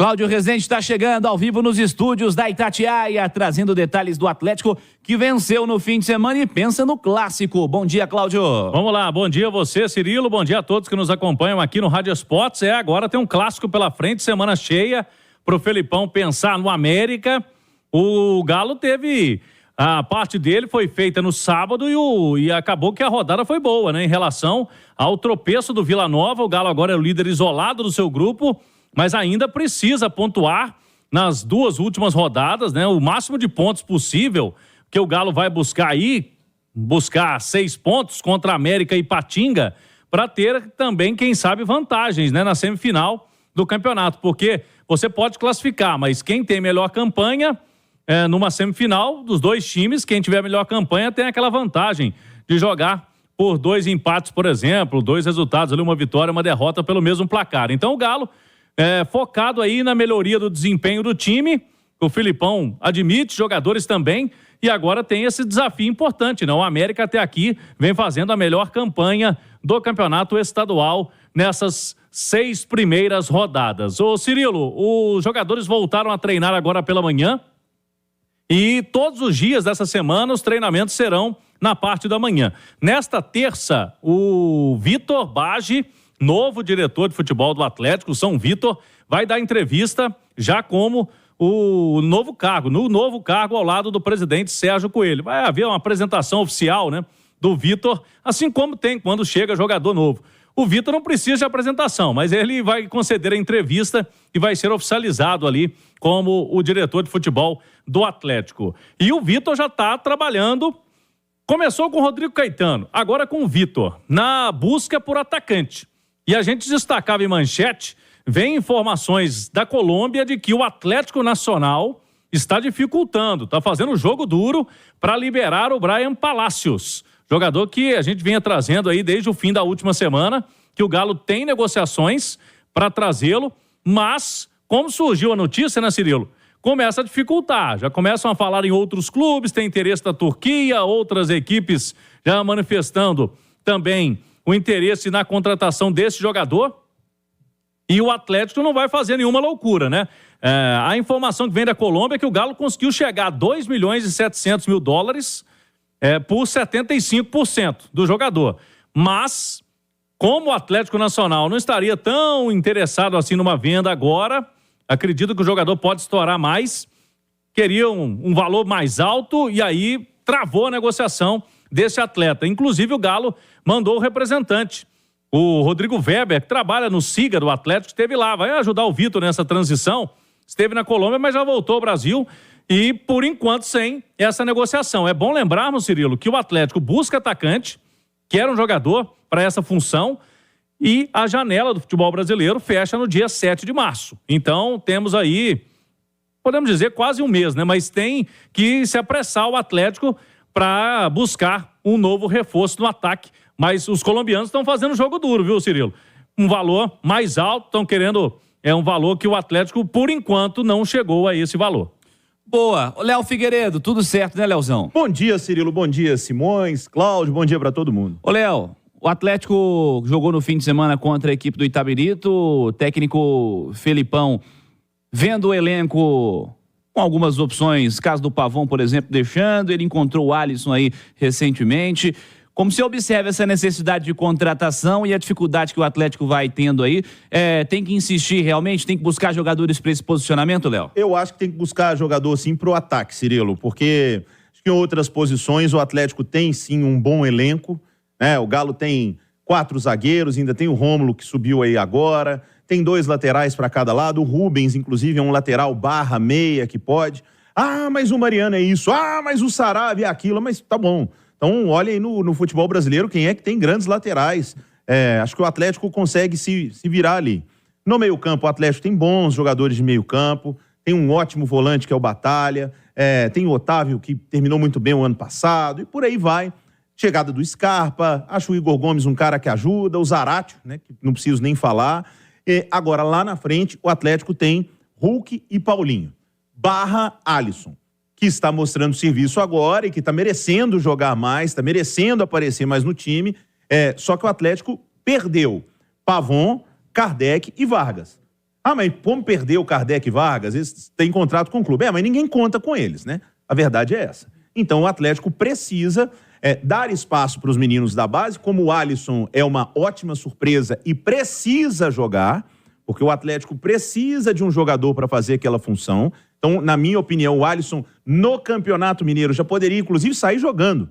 Cláudio Rezende está chegando ao vivo nos estúdios da Itatiaia, trazendo detalhes do Atlético que venceu no fim de semana e pensa no clássico. Bom dia, Cláudio. Vamos lá, bom dia a você, Cirilo, bom dia a todos que nos acompanham aqui no Rádio Esportes. Agora tem um clássico pela frente, semana cheia, pro Felipão pensar no América. O Galo teve... A parte dele foi feita no sábado e acabou que a rodada foi boa, né? Em relação ao tropeço do Vila Nova, o Galo agora é o líder isolado do seu grupo, mas ainda precisa pontuar nas duas últimas rodadas, né? O máximo de pontos possível que o Galo vai buscar 6 pontos contra América e Ipatinga, para ter também, quem sabe, vantagens, né? Na semifinal do campeonato, porque você pode classificar, mas quem tem melhor campanha... numa semifinal dos dois times, quem tiver a melhor campanha tem aquela vantagem de jogar por 2 empates, por exemplo, 2 resultados ali, uma vitória, uma derrota pelo mesmo placar. Então o Galo focado aí na melhoria do desempenho do time, o Felipão admite, jogadores também, e agora tem esse desafio importante, né? O América até aqui vem fazendo a melhor campanha do campeonato estadual nessas 6 primeiras rodadas. Ô Cirilo, os jogadores voltaram a treinar agora pela manhã, e todos os dias dessa semana os treinamentos serão na parte da manhã. Nesta terça, o Vitor Bage, novo diretor de futebol do Atlético, São Vitor, vai dar entrevista já como no novo cargo ao lado do presidente Sérgio Coelho. Vai haver uma apresentação oficial, né, do Vitor, assim como tem quando chega jogador novo. O Vitor não precisa de apresentação, mas ele vai conceder a entrevista e vai ser oficializado ali como o diretor de futebol do Atlético. E o Vitor já está trabalhando, começou com o Rodrigo Caetano, agora com o Vitor, na busca por atacante. E a gente destacava em manchete, vem informações da Colômbia de que o Atlético Nacional está dificultando, está fazendo jogo duro para liberar o Brian Palacios. Jogador que a gente vinha trazendo aí desde o fim da última semana, que o Galo tem negociações para trazê-lo, mas como surgiu a notícia, né, Cirilo? Começa a dificultar, já começam a falar em outros clubes, tem interesse da Turquia, outras equipes já manifestando também o interesse na contratação desse jogador, e o Atlético não vai fazer nenhuma loucura, né? A informação que vem da Colômbia é que o Galo conseguiu chegar a $2 milhões e 700 mil por 75% do jogador. Mas, como o Atlético Nacional não estaria tão interessado assim numa venda agora, acredito que o jogador pode estourar mais, queria um valor mais alto e aí travou a negociação desse atleta. Inclusive o Galo mandou o representante, o Rodrigo Weber, que trabalha no SIGA do Atlético, esteve lá, vai ajudar o Vitor nessa transição, esteve na Colômbia, mas já voltou ao Brasil. E, por enquanto, sem essa negociação. É bom lembrarmos, Cirilo, que o Atlético busca atacante, quer um jogador para essa função, e a janela do futebol brasileiro fecha no dia 7 de março. Então, temos aí, podemos dizer, quase um mês, né? Mas tem que se apressar o Atlético para buscar um novo reforço no ataque. Mas os colombianos estão fazendo jogo duro, viu, Cirilo? Um valor mais alto, estão querendo... É um valor que o Atlético, por enquanto, não chegou a esse valor. Boa. Léo Figueiredo, tudo certo, né, Léozão? Bom dia, Cirilo. Bom dia, Simões, Cláudio. Bom dia para todo mundo. Ô, Léo, o Atlético jogou no fim de semana contra a equipe do Itabirito. O técnico Felipão, vendo o elenco com algumas opções, caso do Pavão, por exemplo, deixando. Ele encontrou o Alisson aí recentemente. Como se observa essa necessidade de contratação e a dificuldade que o Atlético vai tendo aí? Tem que insistir realmente? Tem que buscar jogadores para esse posicionamento, Léo? Eu acho que tem que buscar jogador, sim, pro ataque, Cirilo, porque acho que em outras posições o Atlético tem, sim, um bom elenco, né? O Galo tem 4 zagueiros, ainda tem o Rômulo que subiu aí agora, tem 2 laterais para cada lado, o Rubens, inclusive, é um lateral /meia que pode. Ah, mas o Mariano é isso. Ah, mas o Saravia é aquilo. Mas tá bom. Então, olha aí no futebol brasileiro quem é que tem grandes laterais. Acho que o Atlético consegue se virar ali. No meio-campo, o Atlético tem bons jogadores de meio-campo, tem um ótimo volante que é o Batalha, tem o Otávio, que terminou muito bem o ano passado, e por aí vai. Chegada do Scarpa, acho o Igor Gomes um cara que ajuda, o Zaratio, né, que não preciso nem falar. Agora, lá na frente, o Atlético tem Hulk e Paulinho, /Alisson, que está mostrando serviço agora e que está merecendo jogar mais, está merecendo aparecer mais no time. Só que o Atlético perdeu Pavon, Kardec e Vargas. Ah, mas como perdeu o Kardec e Vargas? Eles têm contrato com o clube. Mas ninguém conta com eles, né? A verdade é essa. Então o Atlético precisa dar espaço para os meninos da base, como o Alisson é uma ótima surpresa e precisa jogar, porque o Atlético precisa de um jogador para fazer aquela função. Então, na minha opinião, o Alisson no Campeonato Mineiro já poderia, inclusive, sair jogando.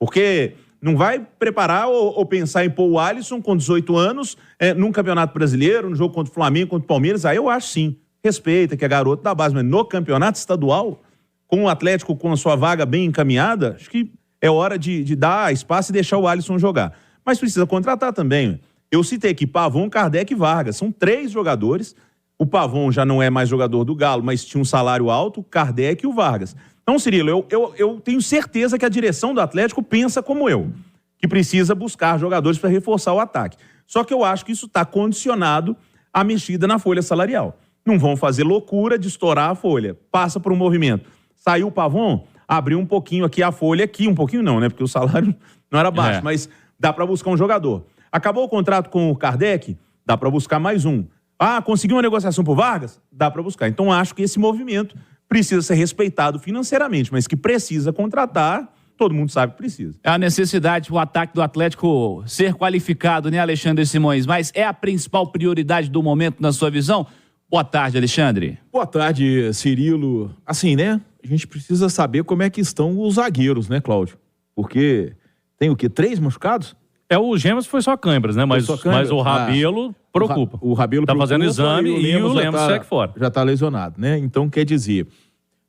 Porque não vai preparar ou pensar em pôr o Alisson com 18 anos num Campeonato Brasileiro, no jogo contra o Flamengo, contra o Palmeiras. Aí eu acho sim, respeita que é garoto da base, mas no Campeonato Estadual, com o Atlético com a sua vaga bem encaminhada, acho que é hora de dar espaço e deixar o Alisson jogar. Mas precisa contratar também. Eu citei aqui Pavon, Kardec e Vargas. São 3 jogadores. O Pavon já não é mais jogador do Galo, mas tinha um salário alto, o Kardec e o Vargas. Então, Cirilo, eu tenho certeza que a direção do Atlético pensa como eu, que precisa buscar jogadores para reforçar o ataque. Só que eu acho que isso está condicionado à mexida na folha salarial. Não vão fazer loucura de estourar a folha. Passa por um movimento. Saiu o Pavon, abriu um pouquinho aqui a folha, aqui um pouquinho não, né? Porque o salário não era baixo, mas dá para buscar um jogador. Acabou o contrato com o Kardec, dá para buscar mais um. Ah, conseguiu uma negociação por Vargas? Dá para buscar. Então acho que esse movimento precisa ser respeitado financeiramente, mas que precisa contratar, todo mundo sabe que precisa. É a necessidade, o ataque do Atlético ser qualificado, né, Alexandre Simões? Mas é a principal prioridade do momento na sua visão? Boa tarde, Alexandre. Boa tarde, Cirilo. Assim, né? A gente precisa saber como é que estão os zagueiros, né, Cláudio? Porque tem o quê? 3 machucados? O Gêmeos foi só câimbras, né? Mas o Rabelo preocupa. O Rabelo tá fazendo exame e o Lemos segue fora. Já tá lesionado, né? Então, quer dizer...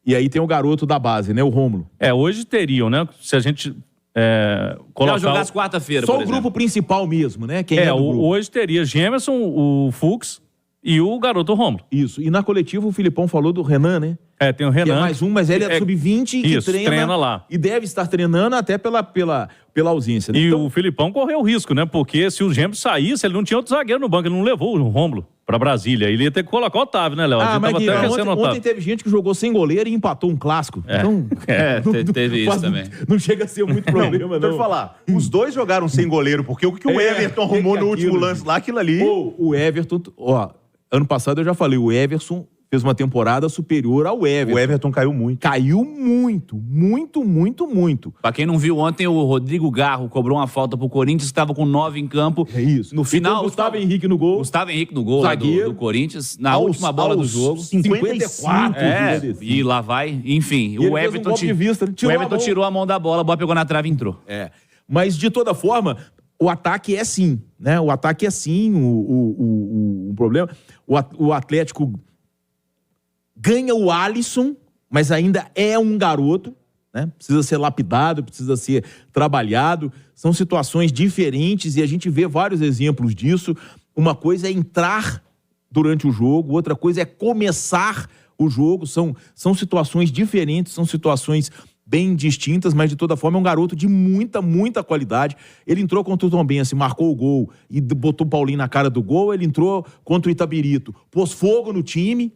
E aí tem o garoto da base, né? O Rômulo. Hoje teriam, né? Se a gente colocar... Já jogasse quarta-feira, só o grupo principal mesmo, né? Quem é hoje teria Gemerson, o Fux e o garoto Rômulo. Isso. E na coletiva o Filipão falou do Renan, né? Tem o Renan. Que é mais um, mas ele é sub-20 e que treina lá. E deve estar treinando até pela ausência. Né? E então... o Filipão correu o risco, né? Porque se o Gêmeos saísse, ele não tinha outro zagueiro no banco, ele não levou o Rômulo pra Brasília. Ele ia ter que colocar o Otávio, né, Léo? Mas ontem teve gente que jogou sem goleiro e empatou um clássico. Então, teve isso também. Não chega a ser muito problema, não. Deixa eu falar, os dois jogaram sem goleiro, porque o que o Everton arrumou no último lance lá, aquilo ali... O Everton, ano passado eu já falei, o Everson fez uma temporada superior ao Everton. O Everton caiu muito. Caiu muito. Pra quem não viu ontem, o Rodrigo Garro cobrou uma falta pro Corinthians, estava com 9 em campo. É isso. No final, Gustavo Henrique no gol. Zagueiro do Corinthians, na última bola do jogo. 54. E lá vai. Enfim, o Everton, tirou a mão da bola, a bola pegou na trave e entrou. Mas, de toda forma, o ataque é sim, né? O ataque é sim o problema. O Atlético ganha o Alisson, mas ainda é um garoto, né? Precisa ser lapidado, precisa ser trabalhado. São situações diferentes e a gente vê vários exemplos disso. Uma coisa é entrar durante o jogo, outra coisa é começar o jogo. São situações diferentes, são situações bem distintas, mas de toda forma é um garoto de muita qualidade. Ele entrou contra o Tombense, marcou o gol e botou o Paulinho na cara do gol. Ele entrou contra o Itabirito, pôs fogo no time,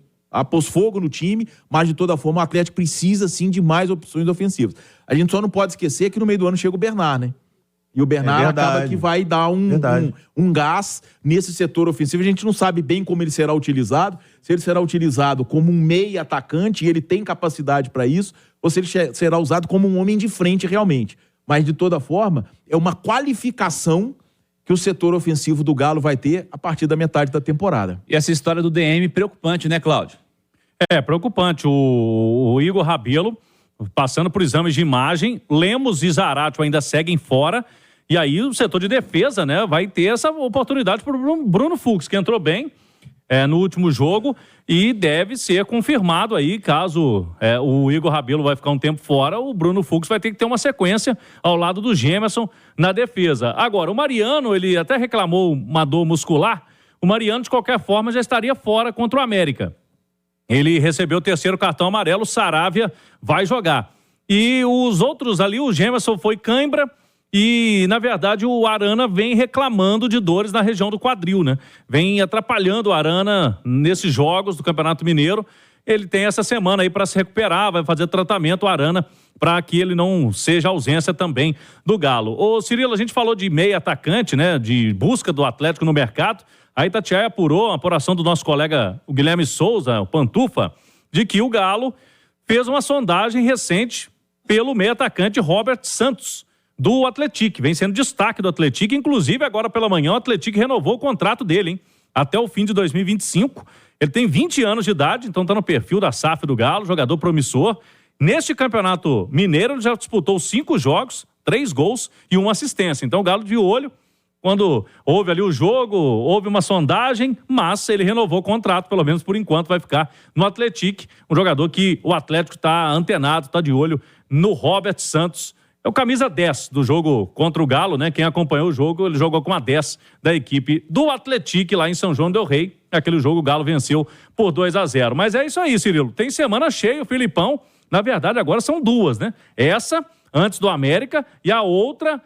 mas de toda forma o Atlético precisa sim de mais opções ofensivas. A gente só não pode esquecer que no meio do ano chega o Bernard, né? E o Bernard acaba que vai dar um gás nesse setor ofensivo. A gente não sabe bem como ele será utilizado, se ele será utilizado como um meia atacante, e ele tem capacidade para isso, ou se ele será usado como um homem de frente realmente. Mas, de toda forma, é uma qualificação que o setor ofensivo do Galo vai ter a partir da metade da temporada. E essa história do DM preocupante, né, Cláudio? Preocupante. O Igor Rabelo passando por exames de imagem, Lemos e Zaratio ainda seguem fora, e aí o setor de defesa, né, vai ter essa oportunidade para o Bruno Fux, que entrou bem no último jogo e deve ser confirmado aí, caso o Igor Rabelo vai ficar um tempo fora, o Bruno Fux vai ter que ter uma sequência ao lado do Gemerson na defesa. Agora, o Mariano, ele até reclamou uma dor muscular, o Mariano de qualquer forma já estaria fora contra o América. Ele recebeu o 3º cartão amarelo, o Saravia vai jogar. E os outros ali, o Gemerson foi cãibra e, na verdade, o Arana vem reclamando de dores na região do quadril, né? Vem atrapalhando o Arana nesses jogos do Campeonato Mineiro. Ele tem essa semana aí para se recuperar, vai fazer tratamento, o Arana, para que ele não seja ausência também do Galo. Ô, Cirilo, a gente falou de meia atacante, né? De busca do Atlético no mercado. A Itatiaia apurou a apuração do nosso colega o Guilherme Souza, o Pantufa, de que o Galo fez uma sondagem recente pelo meio atacante Robert Santos, do Atlético. Vem sendo destaque do Atlético, inclusive agora pela manhã o Atlético renovou o contrato dele, hein? Até o fim de 2025. Ele tem 20 anos de idade, então está no perfil da SAF do Galo, jogador promissor. Neste campeonato mineiro, ele já disputou 5 jogos, 3 gols e 1 assistência. Então o Galo de olho, quando houve ali o jogo, houve uma sondagem, mas ele renovou o contrato, pelo menos por enquanto vai ficar no Atlético. Um jogador que o Atlético está antenado, está de olho no Robert Santos. É o camisa 10 do jogo contra o Galo, né? Quem acompanhou o jogo, ele jogou com a 10 da equipe do Atlético lá em São João del Rei. Aquele jogo o Galo venceu por 2-0. Mas é isso aí, Cirilo. Tem semana cheia, o Filipão. Na verdade, agora são 2, né? Essa, antes do América, e a outra,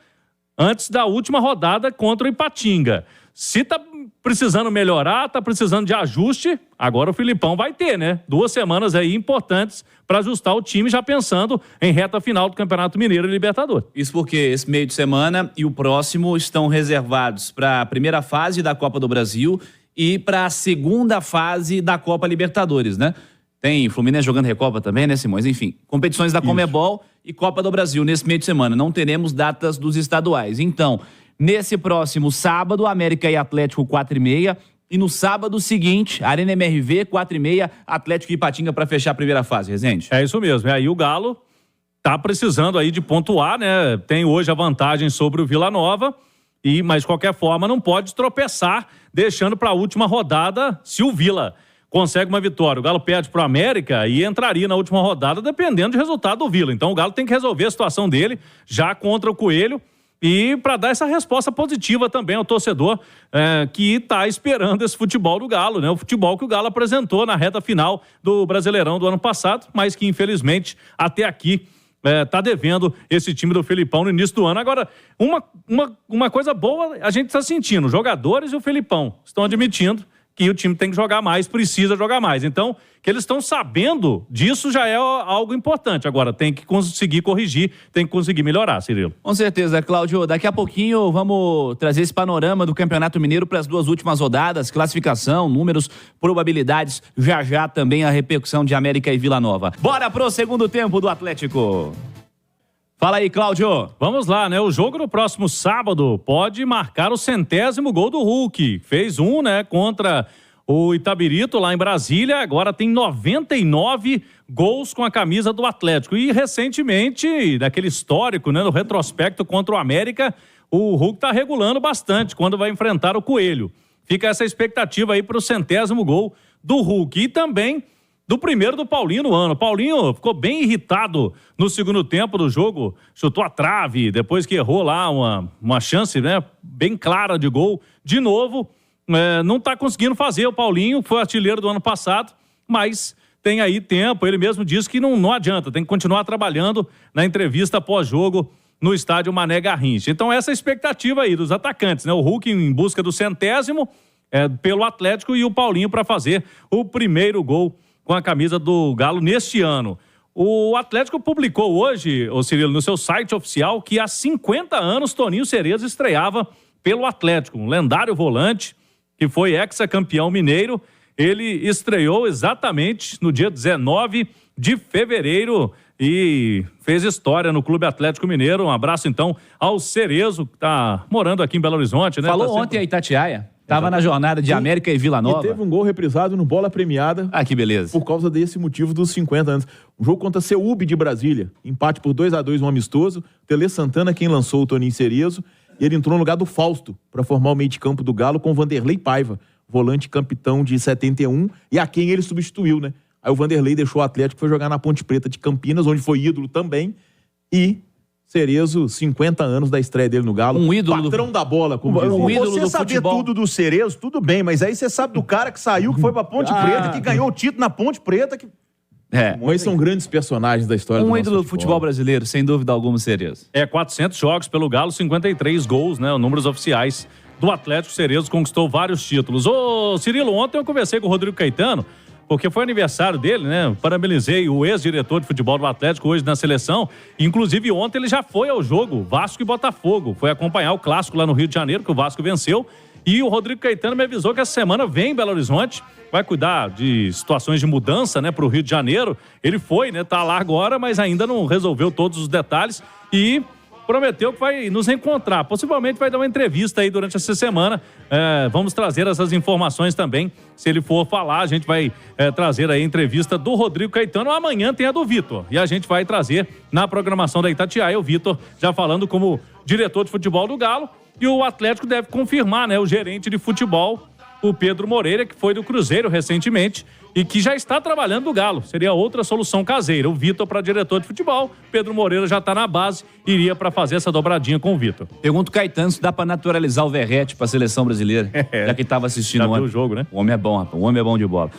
antes da última rodada contra o Ipatinga. Se tá precisando melhorar, tá precisando de ajuste, agora o Filipão vai ter, né? 2 semanas aí importantes para ajustar o time, já pensando em reta final do Campeonato Mineiro e Libertadores. Isso porque esse meio de semana e o próximo estão reservados para a primeira fase da Copa do Brasil e para a segunda fase da Copa Libertadores, né? Tem Fluminense jogando Recopa também, né, Simões? Enfim, competições da Conmebol e Copa do Brasil nesse meio de semana. Não teremos datas dos estaduais. Então, nesse próximo sábado, América e Atlético 4h30. E no sábado seguinte, Arena MRV, 4h30, Atlético e Ipatinga para fechar a primeira fase, Rezende. É isso mesmo. E aí o Galo tá precisando aí de pontuar, né? Tem hoje a vantagem sobre o Vila Nova, mas de qualquer forma não pode tropeçar, deixando para a última rodada se o Vila consegue uma vitória. O Galo perde para o América e entraria na última rodada dependendo do resultado do Vila. Então o Galo tem que resolver a situação dele já contra o Coelho e para dar essa resposta positiva também ao torcedor que está esperando esse futebol do Galo, né? O futebol que o Galo apresentou na reta final do Brasileirão do ano passado, mas que infelizmente até aqui tá devendo esse time do Felipão no início do ano. Agora, uma coisa boa a gente está sentindo, os jogadores e o Felipão estão admitindo que o time tem que jogar mais, precisa jogar mais. Então, que eles estão sabendo disso já é algo importante. Agora, tem que conseguir corrigir, tem que conseguir melhorar, Cirilo. Com certeza, Cláudio. Daqui a pouquinho vamos trazer esse panorama do Campeonato Mineiro para as 2 últimas rodadas, classificação, números, probabilidades, já também a repercussão de América e Vila Nova. Bora pro segundo tempo do Atlético. Fala aí, Cláudio. Vamos lá, né? O jogo no próximo sábado pode marcar o 100º gol do Hulk. Fez né, contra o Itabirito lá em Brasília. Agora tem 99 gols com a camisa do Atlético. E recentemente, naquele histórico, né, no retrospecto contra o América, o Hulk tá regulando bastante quando vai enfrentar o Coelho. Fica essa expectativa aí para o 100º gol do Hulk. E também do primeiro do Paulinho no ano. Paulinho ficou bem irritado no segundo tempo do jogo, chutou a trave, depois que errou lá uma chance, né, bem clara de gol. De novo, não está conseguindo fazer. O Paulinho foi artilheiro do ano passado, mas tem aí tempo. Ele mesmo disse que não adianta, tem que continuar trabalhando na entrevista pós-jogo no estádio Mané Garrincha. Então essa é a expectativa aí dos atacantes, né? O Hulk em busca do 100º pelo Atlético e o Paulinho para fazer o primeiro gol com a camisa do Galo neste ano. O Atlético publicou hoje, Cirilo, no seu site oficial, que há 50 anos Toninho Cerezo estreava pelo Atlético, um lendário volante que foi ex-campeão mineiro. Ele estreou exatamente no dia 19 de fevereiro e fez história no Clube Atlético Mineiro. Um abraço, então, ao Cerezo, que está morando aqui em Belo Horizonte, né? Falou ontem a Itatiaia. Tava na jornada de América e Vila Nova. E teve um gol reprisado no Bola Premiada. Ah, que beleza. Por causa desse motivo dos 50 anos. O jogo contra a CEUB de Brasília. Empate por 2-2, um amistoso. Tele Santana quem lançou o Toninho Cerezo. E ele entrou no lugar do Fausto para formar o meio de campo do Galo com o Vanderlei Paiva, volante capitão de 71, e a quem ele substituiu, né? Aí o Vanderlei deixou o Atlético e foi jogar na Ponte Preta de Campinas, onde foi ídolo também. E Cerezo, 50 anos da estreia dele no Galo. Um ídolo patrão da bola, como dizem. Um ídolo você do saber futebol. tudo do Cerezo, tudo bem, mas aí você sabe do cara que saiu, que foi pra Ponte Preta, que ganhou o título na Ponte Preta, que... Mas são grandes personagens da história do Um nosso ídolo do futebol brasileiro, sem dúvida alguma, Cerezo. 400 jogos pelo Galo, 53 gols, né? Os números oficiais do Atlético. Cerezo conquistou vários títulos. Ô, Cirilo, ontem eu conversei com o Rodrigo Caetano, porque foi aniversário dele, né? Parabenizei o ex-diretor de futebol do Atlético hoje na seleção. Inclusive, ontem ele já foi ao jogo Vasco e Botafogo. Foi acompanhar o clássico lá no Rio de Janeiro, que o Vasco venceu. E o Rodrigo Caetano me avisou que essa semana vem em Belo Horizonte, vai cuidar de situações de mudança, né, para o Rio de Janeiro. Ele foi, né, tá lá agora, mas ainda não resolveu todos os detalhes e prometeu que vai nos reencontrar. Possivelmente vai dar uma entrevista aí durante essa semana. Vamos trazer essas informações também. Se ele for falar, a gente vai trazer aí a entrevista do Rodrigo Caetano. Amanhã tem a do Vitor. E a gente vai trazer na programação da Itatiaia o Vitor já falando como diretor de futebol do Galo. E o Atlético deve confirmar, né, o gerente de futebol, o Pedro Moreira, que foi do Cruzeiro recentemente e que já está trabalhando no Galo. Seria outra solução caseira. O Vitor para diretor de futebol, Pedro Moreira já está na base, iria para fazer essa dobradinha com o Vitor. Pergunta o Caetano se dá para naturalizar o Verrete para a seleção brasileira, já que estava assistindo já viu o jogo, né? O homem é bom, rapaz. O homem é bom de bola.